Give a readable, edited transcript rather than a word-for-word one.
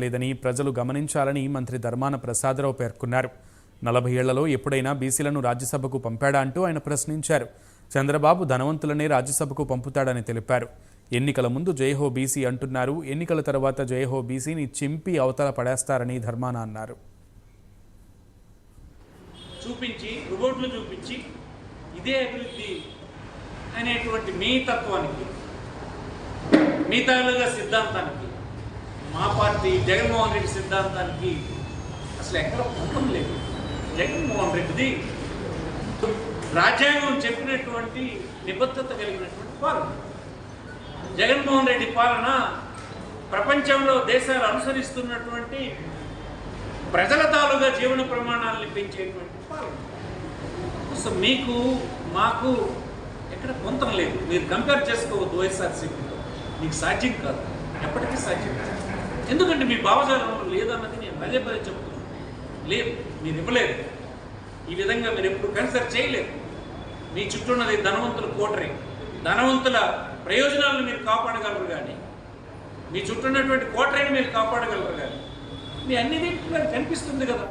లేదని ప్రజలు గమనించాలని మంత్రి ధర్మాన ప్రసాదరావు పేర్కొన్నారు. 40 ఏళ్లలో ఎప్పుడైనా బీసీలను రాజ్యసభకు పంపాడా అంటూ ఆయన ప్రశ్నించారు. చంద్రబాబు ధనవంతులనే రాజ్యసభకు పంపుతాడని తెలిపారు. ఎన్నికల ముందు జయహో బీసీ అంటున్నారు, ఎన్నికల తర్వాత జయహో బీసీని చింపి అవతల పడేస్తారని ధర్మాన అన్నారు. చూపించి రిపోర్ట్లు చూపించి ఇదే అభివృద్ధి అనేటువంటి మీ తత్వానికి, మీ తాలూగా సిద్ధాంతానికి, మా పార్టీ జగన్మోహన్ రెడ్డి సిద్ధాంతానికి అసలు ఎక్కడ పొందం లేదు. జగన్మోహన్ రెడ్డిది రాజ్యాంగం చెప్పినటువంటి నిబద్ధత కలిగినటువంటి పాలన. జగన్మోహన్ రెడ్డి పాలన ప్రపంచంలో దేశాలు అనుసరిస్తున్నటువంటి ప్రజల తాలూగా జీవన ప్రమాణాలను పెంచేటువంటి పాలన. సో మీకు మాకు ఎక్కడ పొందం లేదు. మీరు కంపేర్ చేసుకోవద్దు వైఎస్ఆర్సీపీతో. మీకు సాధ్యం కాదు, ఎప్పటికీ సాధ్యం కాదు. ఎందుకంటే మీ భావజాలంలో లేదన్నది నేను పదే పదే చెప్తున్నాను. లేదు, మీరు ఇవ్వలేదు. ఈ విధంగా మీరు ఎప్పుడు కన్సిడర్ చేయలేదు. మీ చుట్టూ ఉన్నది ధనవంతుల కోటరీ. ధనవంతుల ప్రయోజనాలను మీరు కాపాడగలరు కానీ, మీ చుట్టూ ఉన్నటువంటి కోటరీని మీరు కాపాడగలరు కానీ, మీ అన్నిటి కనిపిస్తుంది కదా.